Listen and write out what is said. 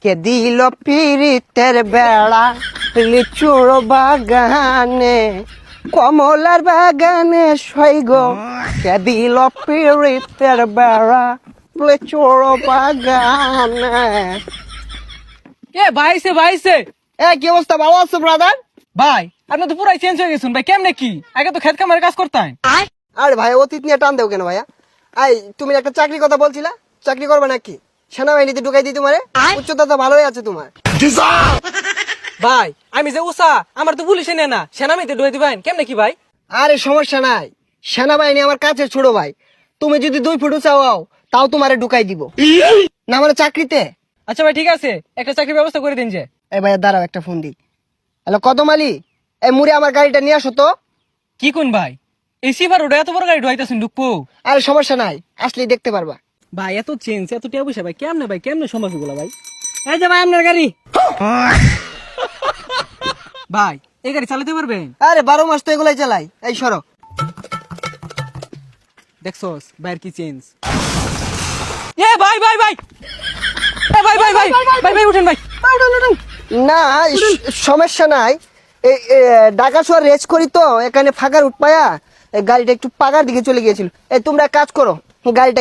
কে দিল পিরিতের বেড়া লিচুর বাগানে কমলার বাগানে সৈগ কে দিল পিরিতের বেড়া লিচুর বাগানে। এ ভাইছে ভাইছে কি অবস্থা, ভালো আছো ব্রাদার? ভাই আপনি তো পুরাই চেঞ্জ হয়ে গেছেন ভাই, কেমনে কি? আগে তো খেত খামারে কাজ করতেন। আরে ভাই অতীত নিয়ে টান দেও কেন ভাইয়া? তুমি একটা চাকরির কথা বলছিলা, চাকরি করবে নাকি? সেনাবাহিনীতে ঢুকাই দিই তোমারে, উচ্চতা তো ভালোই আছে তোমার। ভাই আমি যে উষা, আমার তো পুলিশে নেয় না, সেনামিতে ঢুকে দিবেন কেমনে কি ভাই? আরে সমস্যা নাই, সেনাবাহিনী আমার কাছে ছোট ভাই। তুমি যদি 2 ফুট চাও তাও তোমারে ঢুকাই দিব না মানে চাকরিতে। আচ্ছা ভাই ঠিক আছে, একটা চাকরির ব্যবস্থা করে দিন যে। এই ভাইয়া দাঁড়াও, একটা ফোন দিই। হ্যালো কদম আলী, এই মুড়ে আমার গাড়িটা নিয়ে আসো তো। কি কোন ভাই, এই সিফার ওটা এত বড় গাড়ি ঢুকাইতেছেন ঢুকবো? আরে সমস্যা নাই, আসলেই দেখতে পারবা। ভাই এত চেঞ্জ এত টিয়া পয়সা ভাই কেমনে সম্ভব এগুলা ভাই? এই যে ভাই আপনার গাড়ি। ভাই এই গাড়ি চালাতে পারবেন? আরে 12 মাস তো এগুলাই চালাই। এই সরো। দেখছস ভাইয়ের কি চেঞ্জ। এ ভাই ভাই ভাই এ ভাই ভাই ভাই ভাই ভাই উঠেন ভাই। না সমস্যা নাই, ঢাকা শহর রেস করি তো এখানে ফাঁকা রুট পায়া গাড়িটা একটু পাকার দিকে চলে গিয়েছিল। তোমরা কাজ করো, গাড়িটা